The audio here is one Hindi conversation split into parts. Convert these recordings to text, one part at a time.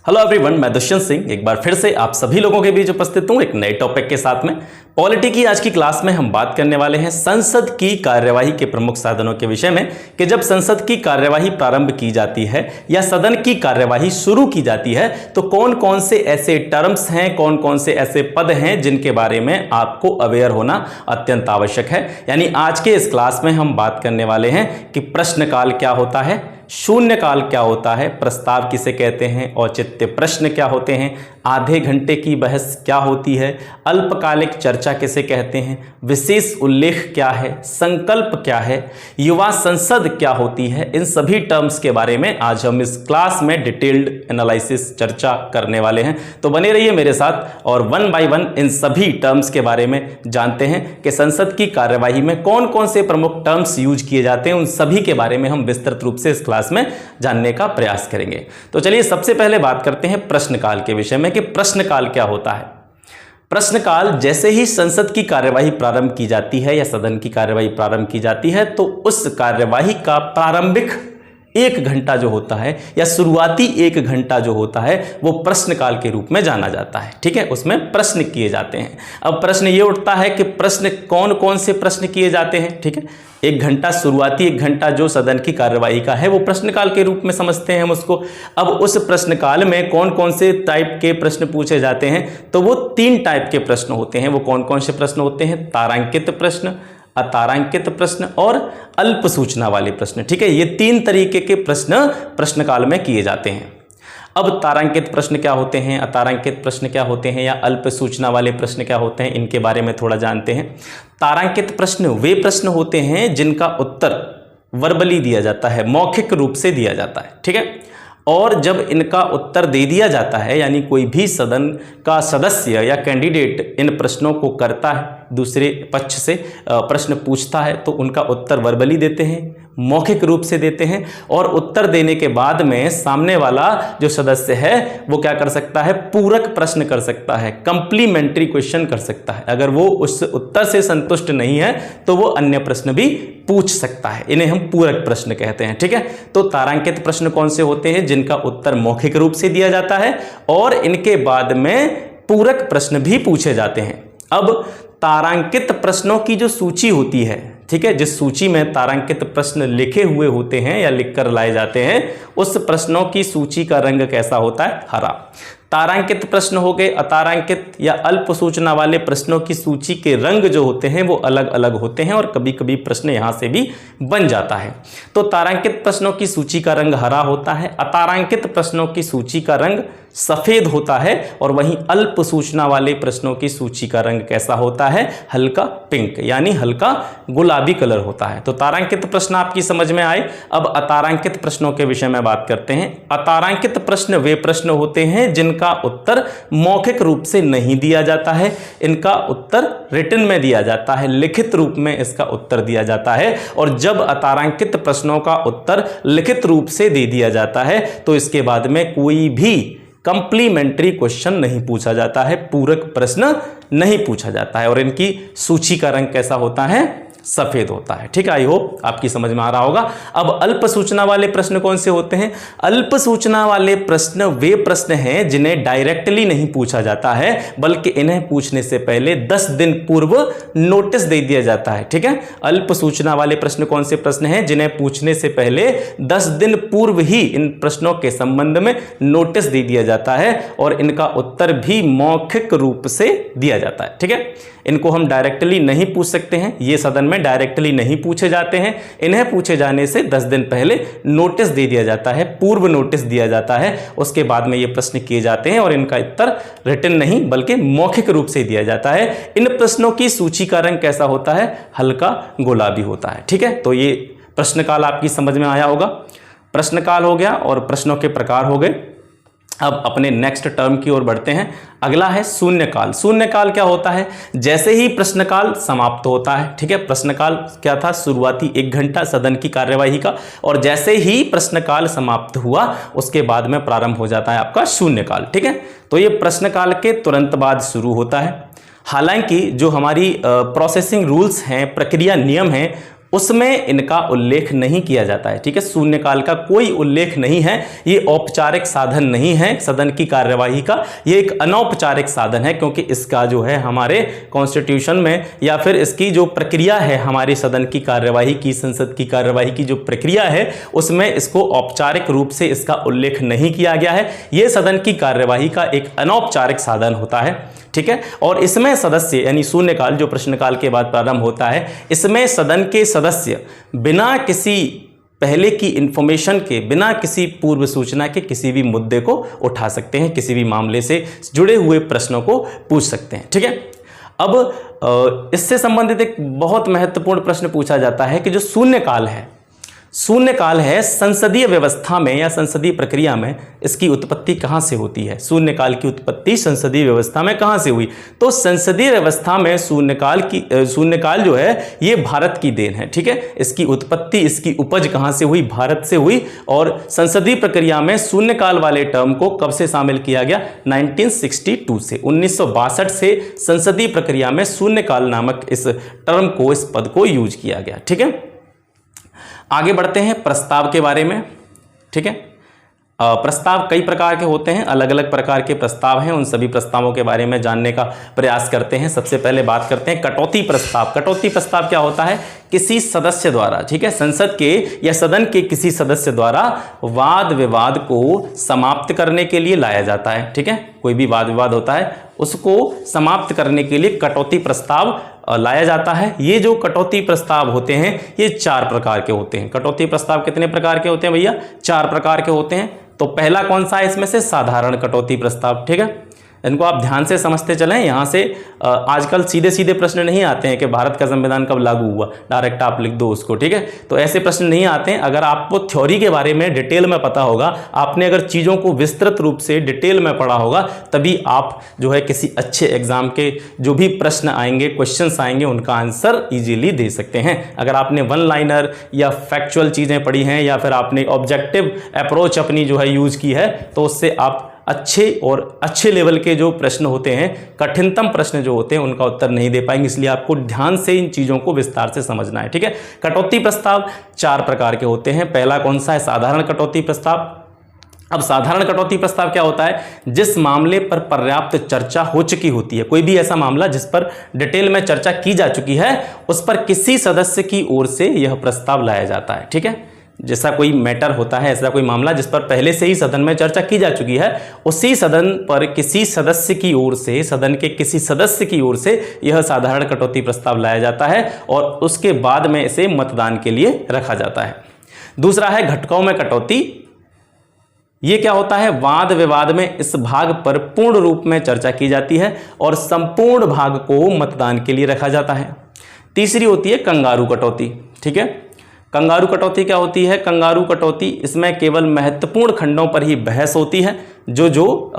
हेलो एवरीवन, मैं दुष्यंत सिंह एक बार फिर से आप सभी लोगों के बीच उपस्थित हूं एक नए टॉपिक के साथ में। पॉलिटी की आज की क्लास में हम बात करने वाले हैं संसद की कार्यवाही के प्रमुख साधनों के विषय में कि जब संसद की कार्यवाही प्रारंभ की जाती है या सदन की कार्यवाही शुरू की जाती है तो कौन कौन से ऐसे टर्म्स हैं, कौन कौन से ऐसे पद हैं जिनके बारे में आपको अवेयर होना अत्यंत आवश्यक है। यानी आज के इस क्लास में हम बात करने वाले हैं कि प्रश्नकाल क्या होता है, शून्यकाल क्या होता है, प्रस्ताव किसे कहते हैं, औचित्य प्रश्न क्या होते हैं, आधे घंटे की बहस क्या होती है, अल्पकालिक चर्चा किसे कहते हैं, विशेष उल्लेख क्या है, संकल्प क्या है, युवा संसद क्या होती है। इन सभी टर्म्स के बारे में आज हम इस क्लास में डिटेल्ड एनालिसिस चर्चा करने वाले हैं। तो बने रहिए मेरे साथ और वन बाय वन इन सभी टर्म्स के बारे में जानते हैं कि संसद की कार्यवाही में कौन कौन से प्रमुख टर्म्स यूज किए जाते हैं। उन सभी के बारे में हम विस्तृत रूप से इस क्लास में जानने का प्रयास करेंगे। तो चलिए सबसे पहले बात करते हैं प्रश्नकाल के विषय में कि प्रश्नकाल क्या होता है। प्रश्नकाल जैसे ही संसद की कार्यवाही प्रारंभ की जाती है या सदन की कार्यवाही प्रारंभ की जाती है तो उस कार्यवाही का प्रारंभिक 1 घंटा जो होता है या शुरुआती 1 घंटा जो होता है वो प्रश्नकाल के रूप में जाना जाता है। ठीक है, उसमें प्रश्न किए जाते हैं। अब प्रश्न ये उठता है कि प्रश्न कौन कौन से प्रश्न किए जाते हैं। ठीक है, 1 घंटा शुरुआती 1 घंटा जो सदन की कार्यवाही का है वो प्रश्नकाल के रूप में समझते हैं हम उसको। अब उस प्रश्नकाल में कौन कौन से टाइप के प्रश्न पूछे जाते हैं तो वो 3 टाइप के प्रश्न होते हैं। वो कौन कौन से प्रश्न होते हैं? तारांकित प्रश्न, अतारांकित प्रश्न और अल्प सूचना वाले प्रश्न। ठीक है, ये 3 तरीके के प्रश्न प्रश्नकाल में किए जाते हैं। अब तारांकित प्रश्न क्या होते हैं, अतारांकित प्रश्न क्या होते हैं या अल्प सूचना वाले प्रश्न क्या होते हैं, इनके बारे में थोड़ा जानते हैं। तारांकित प्रश्न वे प्रश्न होते हैं जिनका उत्तर वर्बली दिया जाता है, मौखिक रूप से दिया जाता है। ठीक है, और जब इनका उत्तर दे दिया जाता है यानी कोई भी सदन का सदस्य या कैंडिडेट इन प्रश्नों को करता है, दूसरे पक्ष से प्रश्न पूछता है तो उनका उत्तर वर्बली देते हैं, मौखिक रूप से देते हैं। और उत्तर देने के बाद में सामने वाला जो सदस्य है वो क्या कर सकता है? पूरक प्रश्न कर सकता है, कंप्लीमेंट्री क्वेश्चन कर सकता है। अगर वो उस उत्तर से संतुष्ट नहीं है तो वो अन्य प्रश्न भी पूछ सकता है। इन्हें हम पूरक प्रश्न कहते हैं। ठीक है, तो तारांकित प्रश्न कौन से होते हैं? जिनका उत्तर मौखिक रूप से दिया जाता है और इनके बाद में पूरक प्रश्न भी पूछे जाते हैं। अब तारांकित प्रश्नों की जो सूची होती है, ठीक है, जिस सूची में तारांकित प्रश्न लिखे हुए होते हैं या लिखकर लाए जाते हैं उस प्रश्नों की सूची का रंग कैसा होता है? हरा। तारांकित प्रश्न हो गए, अतारांकित या अल्प सूचना वाले प्रश्नों की सूची के रंग जो होते हैं वो अलग अलग होते हैं और कभी कभी प्रश्न यहां से भी बन जाता है। तो तारांकित प्रश्नों की सूची का रंग हरा होता है, अतारांकित प्रश्नों की सूची का रंग सफेद होता है और वहीं अल्प सूचना वाले प्रश्नों की सूची का रंग कैसा होता है? हल्का पिंक यानी हल्का गुलाबी कलर होता है। तो तारांकित प्रश्न आपकी समझ में आए। अब अतारांकित प्रश्नों के विषय में बात करते हैं। अतारांकित प्रश्न वे प्रश्न होते हैं जिनका उत्तर मौखिक रूप से नहीं दिया जाता है, इनका उत्तर रिटन में दिया जाता है, लिखित रूप में इसका उत्तर दिया जाता है। और जब अतारांकित प्रश्नों का उत्तर लिखित रूप से दे दिया जाता है तो इसके बाद में कोई भी कंप्लीमेंट्री क्वेश्चन नहीं पूछा जाता है, पूरक प्रश्न नहीं पूछा जाता है और इनकी सूची का रंग कैसा होता है? सफेद होता है। ठीक है, आई होप आपकी समझ में आ रहा होगा। अब अल्प सूचना वाले प्रश्न कौन से होते हैं? अल्प सूचना वाले प्रश्न वे प्रश्न हैं जिन्हें डायरेक्टली नहीं पूछा जाता है बल्कि इन्हें पूछने से पहले 10 दिन पूर्व नोटिस दे दिया जाता है। ठीक है, अल्प सूचना वाले प्रश्न कौन से प्रश्न हैं? जिन्हें पूछने से पहले 10 दिन पूर्व ही इन प्रश्नों के संबंध में नोटिस दे दिया जाता है और इनका उत्तर भी मौखिक रूप से दिया जाता है। ठीक है, इनको हम डायरेक्टली नहीं पूछ सकते हैं, ये सदन में डायरेक्टली नहीं पूछे जाते हैं। इन्हें पूछे जाने से 10 दिन पहले नोटिस दे दिया जाता है, पूर्व नोटिस दिया जाता है, उसके बाद में ये प्रश्न किए जाते हैं और इनका उत्तर रिटन नहीं बल्कि मौखिक रूप से दिया जाता है। इन प्रश्नों की सूची का रंग कैसा होता है? हल्का गुलाबी होता है। ठीक है, तो ये प्रश्नकाल आपकी समझ में आया होगा। प्रश्नकाल हो गया और प्रश्नों के प्रकार हो गए। अब अपने नेक्स्ट टर्म की ओर बढ़ते हैं। अगला है शून्यकाल। शून्यकाल क्या होता है? जैसे ही प्रश्नकाल समाप्त होता है, ठीक है, प्रश्नकाल क्या था? शुरुआती 1 घंटा सदन की कार्यवाही का, और जैसे ही प्रश्नकाल समाप्त हुआ उसके बाद में प्रारंभ हो जाता है आपका शून्यकाल। ठीक है, तो ये प्रश्नकाल के तुरंत बाद शुरू होता है। हालांकि जो हमारी प्रोसेसिंग रूल्स हैं, प्रक्रिया नियम हैं, उसमें इनका उल्लेख नहीं किया जाता है। ठीक है, शून्यकाल का कोई उल्लेख नहीं है। ये औपचारिक साधन नहीं है सदन की कार्यवाही का, ये एक अनौपचारिक साधन है, क्योंकि इसका जो है हमारे कॉन्स्टिट्यूशन में या फिर इसकी जो प्रक्रिया है हमारी सदन की कार्यवाही की, संसद की कार्यवाही की जो प्रक्रिया है उसमें इसको औपचारिक रूप से इसका उल्लेख नहीं किया गया है। यह सदन की कार्यवाही का एक अनौपचारिक साधन होता है। ठीक है, और इसमें सदस्य यानी शून्यकाल जो प्रश्नकाल के बाद प्रारंभ होता है, इसमें सदन के सदस्य बिना किसी पहले की इंफॉर्मेशन के, बिना किसी पूर्व सूचना के किसी भी मुद्दे को उठा सकते हैं, किसी भी मामले से जुड़े हुए प्रश्नों को पूछ सकते हैं। ठीक है, अब इससे संबंधित एक बहुत महत्वपूर्ण प्रश्न पूछा जाता है कि जो शून्यकाल है, शून्यकाल है संसदीय व्यवस्था में या संसदीय प्रक्रिया में इसकी उत्पत्ति कहां से होती है? शून्यकाल की उत्पत्ति संसदीय व्यवस्था में कहां से हुई? तो संसदीय व्यवस्था में शून्यकाल जो है ये भारत की देन है। ठीक है, इसकी उत्पत्ति, इसकी उपज कहां से हुई? भारत से हुई। और संसदीय प्रक्रिया में शून्यकाल वाले टर्म को कब से शामिल किया गया? 1962 से, 1962 से संसदीय प्रक्रिया में शून्यकाल नामक इस टर्म को, इस पद को यूज किया गया। ठीक है, आगे बढ़ते हैं प्रस्ताव के बारे में। ठीक है, प्रस्ताव कई प्रकार के होते हैं, अलग अलग प्रकार के प्रस्ताव हैं। उन सभी प्रस्तावों के बारे में जानने का प्रयास करते हैं। सबसे पहले बात करते हैं कटौती प्रस्ताव। कटौती प्रस्ताव क्या होता है? किसी सदस्य द्वारा, ठीक है, संसद के या सदन के किसी सदस्य द्वारा वाद विवाद को समाप्त करने के लिए लाया जाता है। ठीक है, कोई भी वाद विवाद होता है उसको समाप्त करने के लिए कटौती प्रस्ताव लाया जाता है। ये जो कटौती प्रस्ताव होते हैं ये 4 प्रकार के होते हैं। कटौती प्रस्ताव कितने प्रकार के होते हैं भैया? 4 प्रकार के होते हैं। तो पहला कौन सा है इसमें से? साधारण कटौती प्रस्ताव। ठीक है, इनको आप ध्यान से समझते चलें। यहाँ से आजकल सीधे सीधे प्रश्न नहीं आते हैं कि भारत का संविधान कब लागू हुआ, डायरेक्ट आप लिख दो उसको। ठीक है, तो ऐसे प्रश्न नहीं आते हैं। अगर आपको थ्योरी के बारे में डिटेल में पता होगा, आपने अगर चीज़ों को विस्तृत रूप से डिटेल में पढ़ा होगा, तभी आप जो है किसी अच्छे एग्जाम के जो भी प्रश्न आएंगे, क्वेश्चंस आएंगे, उनका आंसर इजीली दे सकते हैं। अगर आपने वन लाइनर या फैक्चुअल चीज़ें पढ़ी हैं या फिर आपने ऑब्जेक्टिव अप्रोच अपनी जो है यूज़ की है, तो उससे आप अच्छे लेवल के जो प्रश्न होते हैं, कठिनतम प्रश्न जो होते हैं, उनका उत्तर नहीं दे पाएंगे। इसलिए आपको ध्यान से इन चीज़ों को विस्तार से समझना है। ठीक है, कटौती प्रस्ताव 4 प्रकार के होते हैं। पहला कौन सा है? साधारण कटौती प्रस्ताव। अब साधारण कटौती प्रस्ताव क्या होता है? जिस मामले पर पर्याप्त चर्चा हो चुकी होती है, कोई भी ऐसा मामला जिस पर डिटेल में चर्चा की जा चुकी है, उस पर किसी सदस्य की ओर से यह प्रस्ताव लाया जाता है। ठीक है, जैसा कोई मैटर होता है, ऐसा कोई मामला जिस पर पहले से ही सदन में चर्चा की जा चुकी है, उसी सदन पर किसी सदस्य की ओर से, सदन के किसी सदस्य की ओर से यह साधारण कटौती प्रस्ताव लाया जाता है और उसके बाद में इसे मतदान के लिए रखा जाता है। दूसरा है घटकों में कटौती। ये क्या होता है? वाद विवाद में इस भाग पर पूर्ण रूप में चर्चा की जाती है और संपूर्ण भाग को मतदान के लिए रखा जाता है। तीसरी होती है कंगारू कटौती। ठीक है, कंगारू कटौती क्या होती है? कंगारू कटौती, इसमें केवल महत्वपूर्ण खंडों पर ही बहस होती है, जो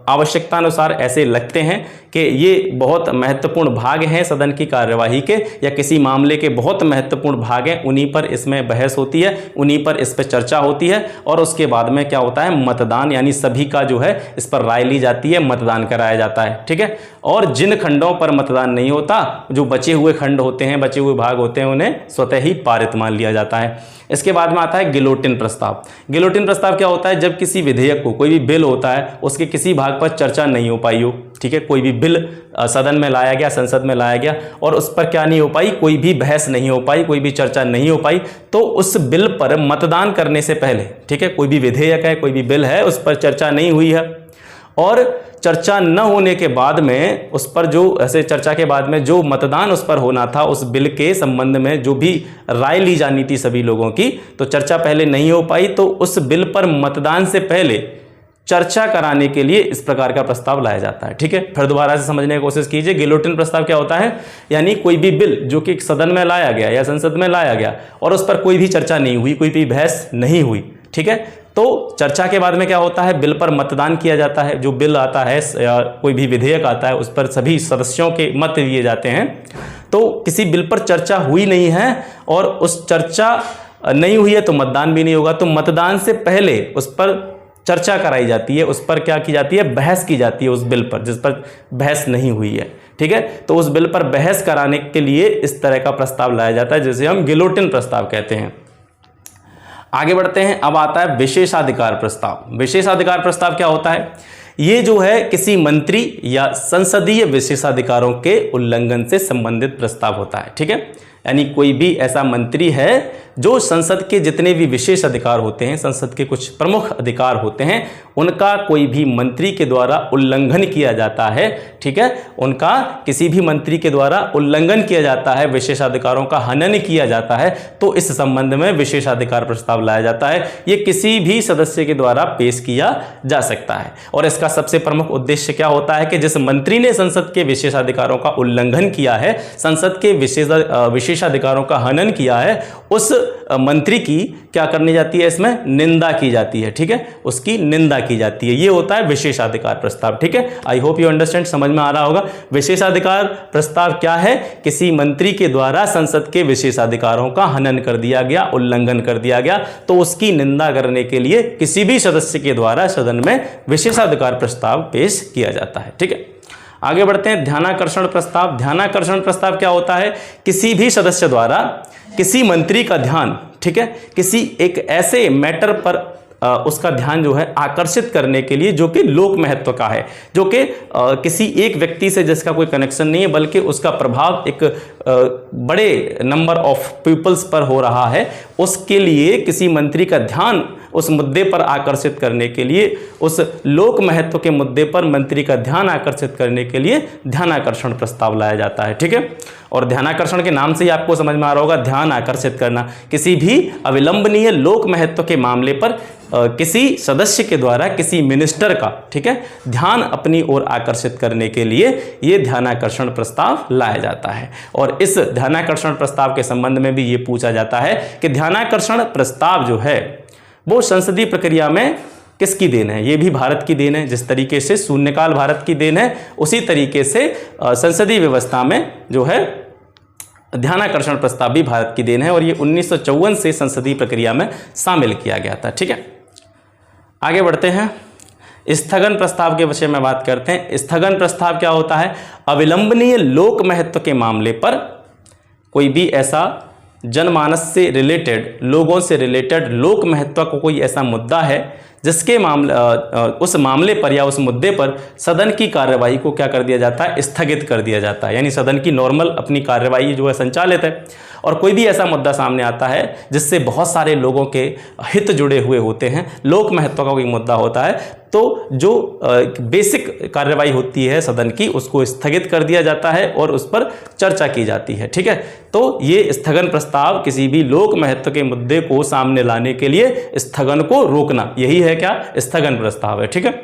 आवश्यकता अनुसार ऐसे लगते हैं कि ये बहुत महत्वपूर्ण भाग हैं सदन की कार्यवाही के, या किसी मामले के बहुत महत्वपूर्ण भाग हैं, उन्हीं पर इसमें बहस होती है, उन्हीं पर इस पर चर्चा होती है। और उसके बाद में क्या होता है? मतदान, यानी सभी का जो है इस पर राय ली जाती है, मतदान कराया जाता है। ठीक है, और जिन खंडों पर मतदान नहीं होता, जो बचे हुए खंड होते हैं, बचे हुए भाग होते हैं, उन्हें स्वतः ही पारित मान लिया जाता है। इसके बाद में आता है गिलोटिन प्रस्ताव। गिलोटिन प्रस्ताव क्या होता है? जब किसी विधेयक को, कोई भी बिल होता है, उसके किसी भाग पर चर्चा नहीं हो पाई हो। ठीक है, कोई भी बिल सदन में लाया गया, संसद में लाया गया और उस पर क्या नहीं हो पाई? कोई भी बहस नहीं हो पाई, कोई भी चर्चा नहीं हो पाई, तो उस बिल पर मतदान करने से पहले, ठीक है, कोई भी विधेयक है, कोई भी बिल है, उस पर चर्चा नहीं हुई है और चर्चा न होने के बाद में उस पर जो ऐसे चर्चा के बाद में जो मतदान उस पर होना था, उस बिल के संबंध में जो भी राय ली जानी थी सभी लोगों की, तो चर्चा पहले नहीं हो पाई, तो उस बिल पर मतदान से पहले चर्चा कराने के लिए इस प्रकार का प्रस्ताव लाया जाता है। ठीक है, फिर दोबारा से समझने की कोशिश कीजिए। गिलोटिन प्रस्ताव क्या होता है? यानी कोई भी बिल जो कि सदन में लाया गया या संसद में लाया गया और उस पर कोई भी चर्चा नहीं हुई, कोई भी बहस नहीं हुई, ठीक है, तो चर्चा के बाद में क्या होता है? बिल पर मतदान किया जाता है। जो बिल आता है या कोई भी विधेयक आता है, उस पर सभी सदस्यों के मत दिए जाते हैं। तो किसी बिल पर चर्चा हुई नहीं है और उस चर्चा नहीं हुई है तो मतदान भी नहीं होगा, तो मतदान से पहले उस पर चर्चा कराई जाती है, उस पर क्या की जाती है? बहस की जाती है उस बिल पर जिस पर बहस नहीं हुई है। ठीक है। तो उस बिल पर बहस कराने के लिए इस तरह का प्रस्ताव लाया जाता है, जिसे हम गिलोटिन प्रस्ताव कहते हैं। आगे बढ़ते हैं। अब आता है विशेषाधिकार प्रस्ताव। विशेषाधिकार प्रस्ताव क्या होता है? ये जो है किसी मंत्री या संसदीय विशेषाधिकारों के उल्लंघन से संबंधित प्रस्ताव होता है, ठीक है। यानी कोई भी ऐसा मंत्री है जो संसद के जितने भी विशेष अधिकार होते हैं, संसद के कुछ प्रमुख अधिकार होते हैं, उनका कोई भी मंत्री के द्वारा उल्लंघन किया जाता है, ठीक है। उनका किसी भी मंत्री के द्वारा उल्लंघन किया जाता है, विशेषाधिकारों का हनन किया जाता है, तो इस संबंध में विशेषाधिकार प्रस्ताव लाया जाता है। ये किसी भी सदस्य के द्वारा पेश किया जा सकता है और इसका सबसे प्रमुख उद्देश्य क्या होता है कि जिस मंत्री ने संसद के विशेषाधिकारों का उल्लंघन किया है, संसद के विशेषाधिकारों का हनन किया है, उस मंत्री की क्या करनी जाती है? इसमें निंदा की जाती है, ठीक है। उसकी निंदा की जाती है। ये होता है विशेषाधिकार प्रस्ताव, ठीक है। आई होप यू अंडरस्टैंड, समझ में आ रहा होगा। विशेषाधिकार प्रस्ताव क्या है? किसी मंत्री के द्वारा संसद के विशेषाधिकारों का हनन कर दिया गया, उल्लंघन कर दिया गया, तो उसकी निंदा करने के लिए किसी भी सदस्य के द्वारा सदन में विशेषाधिकार प्रस्ताव पेश किया जाता है, ठीक है। आगे बढ़ते हैं। ध्यानाकर्षण प्रस्ताव। ध्यानाकर्षण प्रस्ताव क्या होता है? किसी भी सदस्य द्वारा किसी मंत्री का ध्यान, ठीक है, किसी एक ऐसे मैटर पर उसका ध्यान जो है आकर्षित करने के लिए जो कि लोक महत्व का है, जो कि किसी एक व्यक्ति से जिसका कोई कनेक्शन नहीं है, बल्कि उसका प्रभाव एक बड़े नंबर ऑफ पीपल्स पर हो रहा है, उसके लिए किसी मंत्री का ध्यान उस मुद्दे पर आकर्षित करने के लिए, उस लोक महत्व के मुद्दे पर मंत्री का ध्यान आकर्षित करने के लिए ध्यानाकर्षण प्रस्ताव लाया जाता है, ठीक है। और ध्यानाकर्षण के नाम से ही आपको समझ में आ रहा होगा, ध्यान आकर्षित करना। किसी भी अविलंबनीय लोक महत्व के मामले पर किसी सदस्य के द्वारा किसी मिनिस्टर का, ठीक है, ध्यान अपनी ओर आकर्षित करने के लिए ये ध्यानाकर्षण प्रस्ताव लाया जाता है। और इस ध्यानाकर्षण प्रस्ताव के संबंध में भी ये पूछा जाता है कि ध्यानाकर्षण प्रस्ताव जो है वो संसदीय प्रक्रिया में किसकी देन है? ये भी भारत की देन है। जिस तरीके से शून्यकाल भारत की देन है, उसी तरीके से संसदीय व्यवस्था में जो है ध्यानाकर्षण प्रस्ताव भी भारत की देन है और ये 1954 से संसदीय प्रक्रिया में शामिल किया गया था, ठीक है। आगे बढ़ते हैं। स्थगन प्रस्ताव के विषय में बात करते हैं। स्थगन प्रस्ताव क्या होता है? अविलंबनीय लोक महत्व के मामले पर कोई भी ऐसा जनमानस से रिलेटेड, लोगों से रिलेटेड लोक महत्व को कोई ऐसा मुद्दा है जिसके उस मामले पर या उस मुद्दे पर सदन की कार्यवाही को क्या कर दिया जाता है? स्थगित कर दिया जाता है। यानी सदन की नॉर्मल अपनी कार्यवाही जो है संचालित है और कोई भी ऐसा मुद्दा सामने आता है जिससे बहुत सारे लोगों के हित जुड़े हुए होते हैं, लोक महत्व का कोई मुद्दा होता है, तो जो बेसिक कार्यवाही होती है सदन की, उसको स्थगित कर दिया जाता है और उस पर चर्चा की जाती है, ठीक है। तो ये स्थगन प्रस्ताव किसी भी लोक महत्व के मुद्दे को सामने लाने के लिए स्थगन को रोकना, यही है क्या? स्थगन प्रस्ताव है, ठीक है।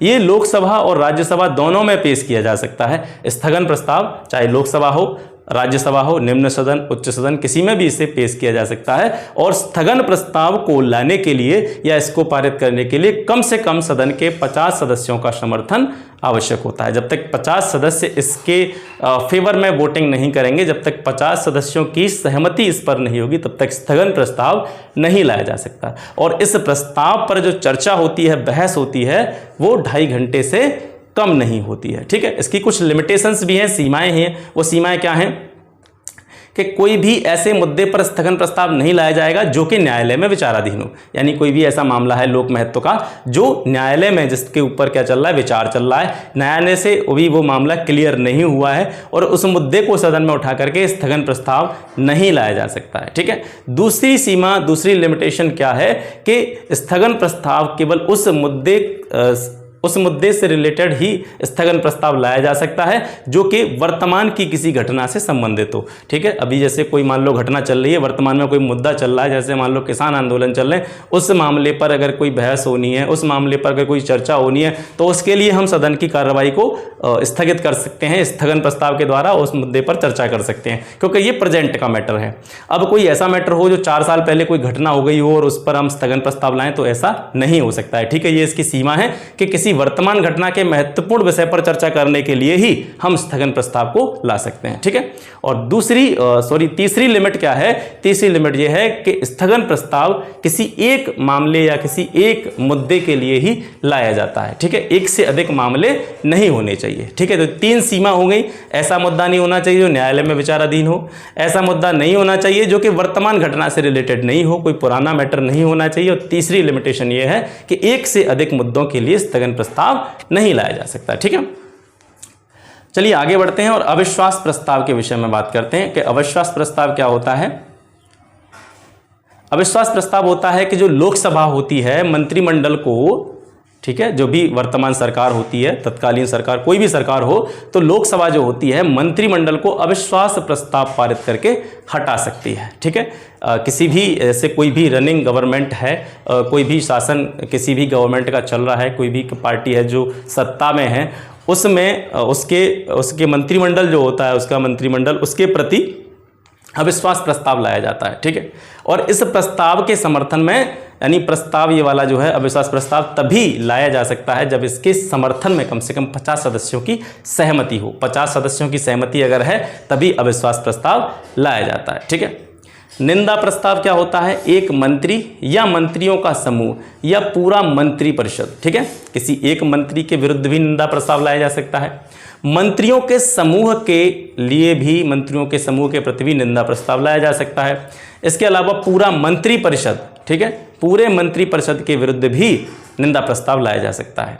ये लोकसभा और राज्यसभा दोनों में पेश किया जा सकता है स्थगन प्रस्ताव, चाहे लोकसभा हो, राज्यसभा हो, निम्न सदन, उच्च सदन, किसी में भी इसे पेश किया जा सकता है। और स्थगन प्रस्ताव को लाने के लिए या इसको पारित करने के लिए कम से कम सदन के 50 सदस्यों का समर्थन आवश्यक होता है। जब तक 50 सदस्य इसके फेवर में वोटिंग नहीं करेंगे, जब तक 50 सदस्यों की सहमति इस पर नहीं होगी, तब तक स्थगन प्रस्ताव नहीं लाया जा सकता। और इस प्रस्ताव पर जो चर्चा होती है, बहस होती है, वो 2.5 घंटे से कम नहीं होती है, ठीक है। इसकी कुछ लिमिटेशंस भी हैं, सीमाएं हैं। वो सीमाएं क्या हैं कि कोई भी ऐसे मुद्दे पर स्थगन प्रस्ताव नहीं लाया जाएगा जो कि न्यायालय में विचाराधीन हो। यानी कोई भी ऐसा मामला है लोक महत्व का जो न्यायालय में, जिसके ऊपर क्या चल रहा है? विचार चल रहा है, न्यायालय से अभी वो मामला क्लियर नहीं हुआ है और उस मुद्दे को सदन में उठा करके स्थगन प्रस्ताव नहीं लाया जा सकता है, ठीक है। दूसरी सीमा, दूसरी लिमिटेशन क्या है कि स्थगन प्रस्ताव केवल उस मुद्दे से रिलेटेड ही स्थगन प्रस्ताव लाया जा सकता है जो कि वर्तमान की किसी घटना से संबंधित हो, ठीक है। अभी जैसे कोई मान लो घटना चल रही है, वर्तमान में कोई मुद्दा चल रहा है, जैसे मान लो किसान आंदोलन चल रहे हैं, उस मामले पर अगर कोई बहस होनी है, उस मामले पर अगर कोई चर्चा होनी है, तो उसके लिए हम सदन की कार्रवाई को स्थगित कर सकते हैं, स्थगन प्रस्ताव के द्वारा उस मुद्दे पर चर्चा कर सकते हैं, क्योंकि ये प्रेजेंट का मैटर है। अब कोई ऐसा मैटर हो जो 4 साल पहले कोई घटना हो गई हो और उस पर हम स्थगन प्रस्ताव लाएं, तो ऐसा नहीं हो सकता है, ठीक है। ये इसकी सीमा है कि किसी किसी वर्तमान घटना के महत्वपूर्ण विषय पर चर्चा करने के लिए ही हम स्थगन प्रस्ताव को ला सकते हैं। ठीक है, और तीसरी लिमिट क्या है? तीसरी लिमिट यह है कि स्थगन प्रस्ताव किसी एक मामले या किसी एक मुद्दे के लिए ही लाया जाता है। ठीक है, एक से अधिक मामले नहीं होने चाहिए। ठीक है, तो 3 सीमा हो गई। ऐसा मुद्दा नहीं होना चाहिए जो न्यायालय में विचाराधीन हो, ऐसा मुद्दा नहीं होना चाहिए जो कि वर्तमान घटना से रिलेटेड नहीं हो, कोई पुराना मैटर नहीं होना चाहिए, और तीसरी लिमिटेशन यह है कि एक से अधिक मुद्दों के लिए स्थगन प्रस्ताव नहीं लाया जा सकता। ठीक है, चलिए आगे बढ़ते हैं और अविश्वास प्रस्ताव के विषय में बात करते हैं कि अविश्वास प्रस्ताव क्या होता है। अविश्वास प्रस्ताव होता है कि जो लोकसभा होती है, मंत्रिमंडल को, ठीक है, जो भी वर्तमान सरकार होती है, तत्कालीन सरकार, कोई भी सरकार हो, तो लोकसभा जो होती है मंत्रिमंडल को अविश्वास प्रस्ताव पारित करके हटा सकती है। ठीक है, किसी भी ऐसे कोई भी रनिंग गवर्नमेंट है, कोई भी शासन किसी भी गवर्नमेंट का चल रहा है, कोई भी पार्टी है जो सत्ता में है, उसमें उसके मंत्रिमंडल जो होता है, उसका मंत्रिमंडल उसके प्रति अविश्वास प्रस्ताव लाया जाता है। ठीक है, और इस प्रस्ताव के समर्थन में, यानी प्रस्ताव ये वाला जो है अविश्वास प्रस्ताव तभी लाया जा सकता है जब इसके समर्थन में कम से कम 50 सदस्यों की सहमति हो। 50 सदस्यों की सहमति अगर है तभी अविश्वास प्रस्ताव लाया जाता है। ठीक है, निंदा प्रस्ताव क्या होता है? एक मंत्री या मंत्रियों का समूह या पूरा मंत्री परिषद, ठीक है, किसी एक मंत्री के विरुद्ध भी निंदा प्रस्ताव लाया जा सकता है। मंत्रियों के समूह के लिए भी, मंत्रियों के समूह के प्रति भी निंदा प्रस्ताव लाया जा सकता है। इसके अलावा पूरा मंत्री परिषद, ठीक है, पूरे मंत्री परिषद के विरुद्ध भी निंदा प्रस्ताव लाया जा सकता है।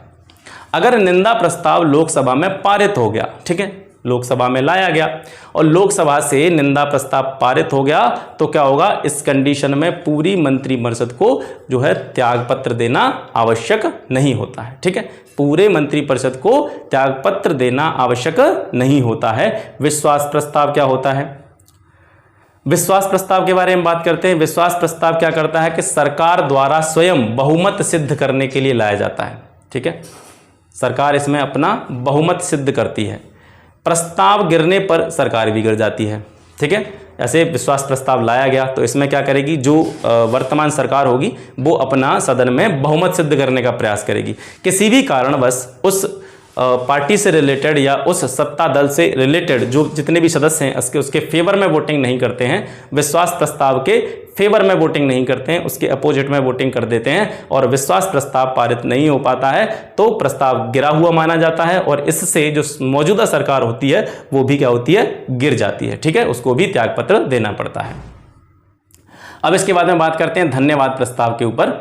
अगर निंदा प्रस्ताव लोकसभा में पारित हो गया, ठीक है, लोकसभा में लाया गया और लोकसभा से निंदा प्रस्ताव पारित हो गया, तो क्या होगा? इस कंडीशन में पूरी मंत्रिपरिषद को जो है त्यागपत्र देना आवश्यक नहीं होता है। ठीक है, पूरे मंत्रिपरिषद को त्यागपत्र देना आवश्यक नहीं होता है। विश्वास प्रस्ताव क्या होता है? विश्वास प्रस्ताव के बारे में बात करते हैं। विश्वास प्रस्ताव क्या करता है कि सरकार द्वारा स्वयं बहुमत सिद्ध करने के लिए लाया जाता है। ठीक है, सरकार इसमें अपना बहुमत सिद्ध करती है। प्रस्ताव गिरने पर सरकार भी गिर जाती है। ठीक है, ऐसे विश्वास प्रस्ताव लाया गया तो इसमें क्या करेगी? जो वर्तमान सरकार होगी वो अपना सदन में बहुमत सिद्ध करने का प्रयास करेगी। किसी भी कारणवश उस पार्टी से रिलेटेड या उस सत्ता दल से रिलेटेड जो जितने भी सदस्य हैं उसके फेवर में वोटिंग नहीं करते हैं, विश्वास प्रस्ताव के फेवर में वोटिंग नहीं करते हैं, उसके अपोजिट में वोटिंग कर देते हैं और विश्वास प्रस्ताव पारित नहीं हो पाता है, तो प्रस्ताव गिरा हुआ माना जाता है और इससे जो मौजूदा सरकार होती है वो भी क्या होती है? गिर जाती है। ठीक है, उसको भी त्यागपत्र देना पड़ता है। अब इसके बाद में बात करते हैं धन्यवाद प्रस्ताव के ऊपर।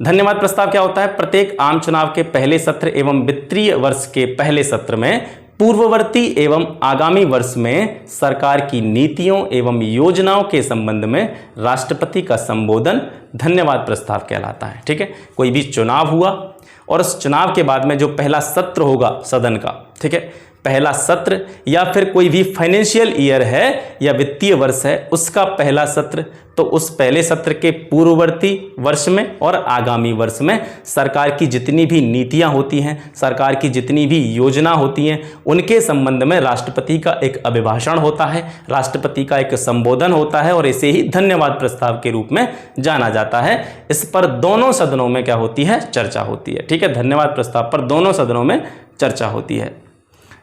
धन्यवाद प्रस्ताव क्या होता है? प्रत्येक आम चुनाव के पहले सत्र एवं वित्तीय वर्ष के पहले सत्र में पूर्ववर्ती एवं आगामी वर्ष में सरकार की नीतियों एवं योजनाओं के संबंध में राष्ट्रपति का संबोधन धन्यवाद प्रस्ताव कहलाता है। ठीक है, कोई भी चुनाव हुआ और उस चुनाव के बाद में जो पहला सत्र होगा सदन का, ठीक है, पहला सत्र या फिर कोई भी फाइनेंशियल ईयर है या वित्तीय वर्ष है उसका पहला सत्र, तो उस पहले सत्र के पूर्ववर्ती वर्ष में और आगामी वर्ष में सरकार की जितनी भी नीतियां होती हैं, सरकार की जितनी भी योजना होती हैं, उनके संबंध में राष्ट्रपति का एक अभिभाषण होता है, राष्ट्रपति का एक संबोधन होता है और इसे ही धन्यवाद प्रस्ताव के रूप में जाना जाता है। इस पर दोनों सदनों में क्या होती है? चर्चा होती है। ठीक है, धन्यवाद प्रस्ताव पर दोनों सदनों में चर्चा होती है।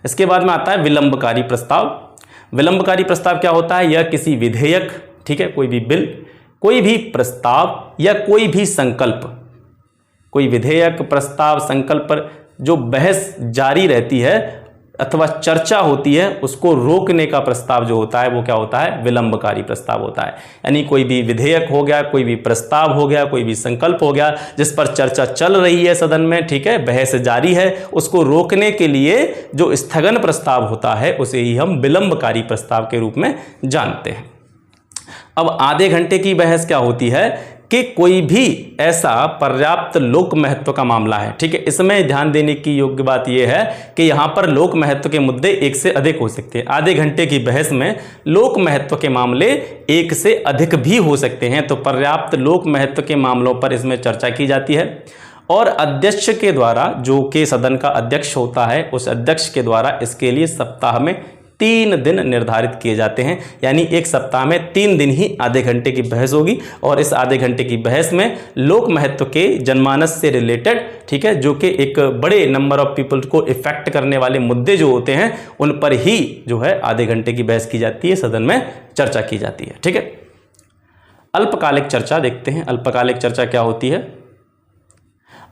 इसके बाद में आता है विलंबकारी प्रस्ताव। विलंबकारी प्रस्ताव क्या होता है? यह किसी विधेयक, ठीक है, कोई भी बिल, कोई भी प्रस्ताव या कोई भी संकल्प, कोई विधेयक, प्रस्ताव, संकल्प पर जो बहस जारी रहती है अथवा चर्चा होती है उसको रोकने का प्रस्ताव जो होता है वो क्या होता है? विलंबकारी प्रस्ताव होता है। यानी कोई भी विधेयक हो गया, कोई भी प्रस्ताव हो गया, कोई भी संकल्प हो गया जिस पर चर्चा चल रही है सदन में, ठीक है, बहस जारी है, उसको रोकने के लिए जो स्थगन प्रस्ताव होता है उसे ही हम विलंबकारी प्रस्ताव के रूप में जानते हैं। अब आधे घंटे की बहस क्या होती है कि कोई भी ऐसा पर्याप्त लोक महत्व का मामला है। ठीक है, इसमें ध्यान देने की योग्य बात यह है कि यहाँ पर लोक महत्व के मुद्दे एक से अधिक हो सकते हैं। आधे घंटे की बहस में लोक महत्व के मामले एक से अधिक भी हो सकते हैं, तो पर्याप्त लोक महत्व के मामलों पर इसमें चर्चा की जाती है और अध्यक्ष के द्वारा, जो कि सदन का अध्यक्ष होता है, उस अध्यक्ष के द्वारा इसके लिए सप्ताह में 3 दिन निर्धारित किए जाते हैं, यानी एक सप्ताह में 3 दिन ही आधे घंटे की बहस होगी। और इस आधे घंटे की बहस में लोक महत्व के जनमानस से रिलेटेड, ठीक है, जो कि एक बड़े नंबर ऑफ पीपल को इफेक्ट करने वाले मुद्दे जो होते हैं उन पर ही जो है आधे घंटे की बहस की जाती है, सदन में चर्चा की जाती है। ठीक है, अल्पकालिक चर्चा देखते हैं। अल्पकालिक चर्चा क्या होती है?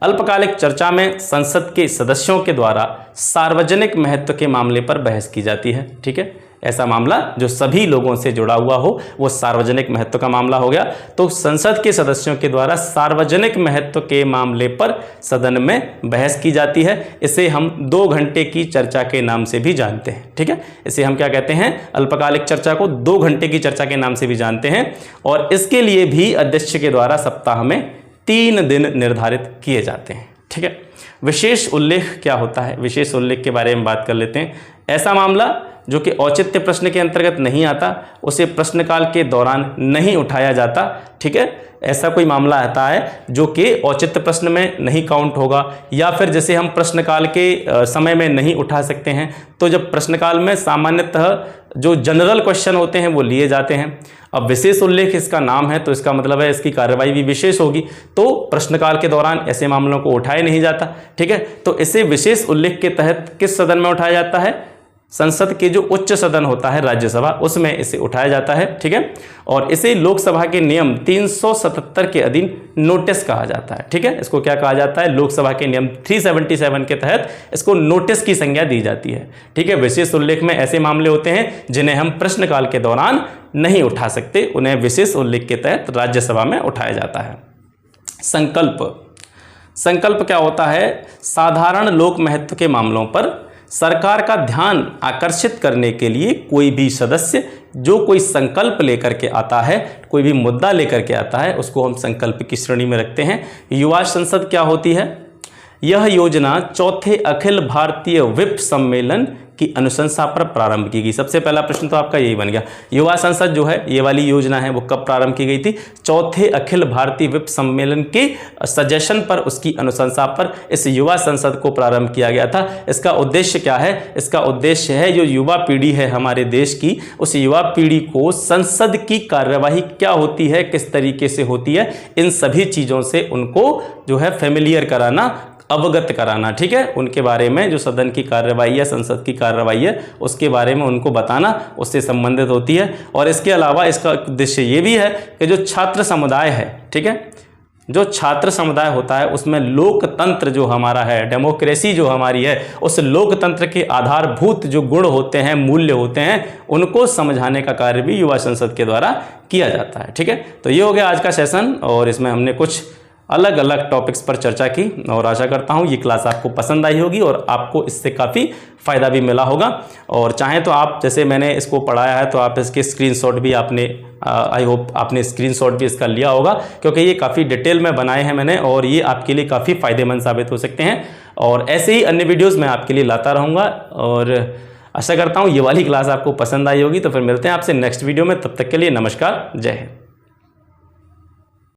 अल्पकालिक चर्चा में संसद के सदस्यों के द्वारा सार्वजनिक महत्व के मामले पर बहस की जाती है। ठीक है, ऐसा मामला जो सभी लोगों से जुड़ा हुआ हो वो सार्वजनिक महत्व का मामला हो गया। तो संसद के सदस्यों के द्वारा सार्वजनिक महत्व के मामले पर सदन में बहस की जाती है। इसे हम 2 घंटे की चर्चा के नाम से भी जानते हैं। ठीक है, इसे हम क्या कहते हैं? अल्पकालिक चर्चा को 2 घंटे की चर्चा के नाम से भी जानते हैं। और इसके लिए भी अध्यक्ष के द्वारा सप्ताह में 3 दिन निर्धारित किए जाते हैं। ठीक है, विशेष उल्लेख क्या होता है? विशेष उल्लेख के बारे में बात कर लेते हैं। ऐसा मामला जो कि औचित्य प्रश्न के अंतर्गत नहीं आता, उसे प्रश्नकाल के दौरान नहीं उठाया जाता। ठीक है, ऐसा कोई मामला आता है जो कि औचित्य प्रश्न में नहीं काउंट होगा, या फिर जैसे हम प्रश्नकाल के समय में नहीं उठा सकते हैं, तो जब प्रश्नकाल में सामान्यतः जो जनरल क्वेश्चन होते हैं वो लिए जाते हैं। अब विशेष उल्लेख इसका नाम है तो इसका मतलब है इसकी कार्रवाई भी विशेष होगी, तो प्रश्नकाल के दौरान ऐसे मामलों को उठाया नहीं जाता। ठीक है, तो इसे विशेष उल्लेख के तहत किस सदन में उठाया जाता है? संसद के जो उच्च सदन होता है राज्यसभा, उसमें इसे उठाया जाता है। ठीक है, और इसे लोकसभा के नियम 377 के अधीन नोटिस कहा जाता है। ठीक है, इसको क्या कहा जाता है? लोकसभा के नियम 377 के तहत इसको नोटिस की संज्ञा दी जाती है। ठीक है, विशेष उल्लेख में ऐसे मामले होते हैं जिन्हें हम प्रश्नकाल के दौरान नहीं उठा सकते, उन्हें विशेष उल्लेख के तहत राज्यसभा में उठाया जाता है। संकल्प। संकल्प क्या होता है? साधारण लोक महत्व के मामलों पर सरकार का ध्यान आकर्षित करने के लिए कोई भी सदस्य जो कोई संकल्प लेकर के आता है, कोई भी मुद्दा लेकर के आता है, उसको हम संकल्प की श्रेणी में रखते हैं। युवा संसद क्या होती है? यह योजना 4थे अखिल भारतीय विप सम्मेलन की अनुशंसा पर प्रारंभ की गई। सबसे पहला प्रश्न तो आपका यही बन गया। युवा संसद जो है, ये वाली योजना है, वो कब प्रारंभ की गई थी? 4थे अखिल भारतीय विप सम्मेलन के सजेशन पर, उसकी अनुशंसा पर इस युवा संसद को प्रारंभ किया गया था। इसका उद्देश्य क्या है? इसका उद्देश्य है जो युवा पीढ़ी है हमारे देश की, उस युवा पीढ़ी को संसद की कार्यवाही क्या होती है, किस तरीके से होती है, इन सभी चीज़ों से उनको जो है फेमिलियर कराना, अवगत कराना। ठीक है, उनके बारे में जो सदन की कार्रवाई है, संसद की कार्रवाई है, उसके बारे में उनको बताना, उससे संबंधित होती है। और इसके अलावा इसका उद्देश्य ये भी है कि जो छात्र समुदाय है, ठीक है, जो छात्र समुदाय होता है उसमें लोकतंत्र जो हमारा है, डेमोक्रेसी जो हमारी है, उस लोकतंत्र के आधारभूत जो गुण होते हैं, मूल्य होते हैं, उनको समझाने का कार्य भी युवा संसद के द्वारा किया जाता है। ठीक है, तो ये हो गया आज का सेशन, और इसमें हमने कुछ अलग अलग टॉपिक्स पर चर्चा की, और आशा करता हूँ ये क्लास आपको पसंद आई होगी और आपको इससे काफ़ी फ़ायदा भी मिला होगा। और चाहें तो आप, जैसे मैंने इसको पढ़ाया है, तो आप इसके स्क्रीनशॉट भी आपने, आई होप आपने स्क्रीनशॉट भी इसका लिया होगा, क्योंकि ये काफ़ी डिटेल में बनाए हैं मैंने, और ये आपके लिए काफ़ी फ़ायदेमंद साबित हो सकते हैं। और ऐसे ही अन्य वीडियोज़ मैं आपके लिए लाता रहूँगा, और आशा करता हूँ ये वाली क्लास आपको पसंद आई होगी। तो फिर मिलते हैं आपसे नेक्स्ट वीडियो में, तब तक के लिए नमस्कार, जय हिंद।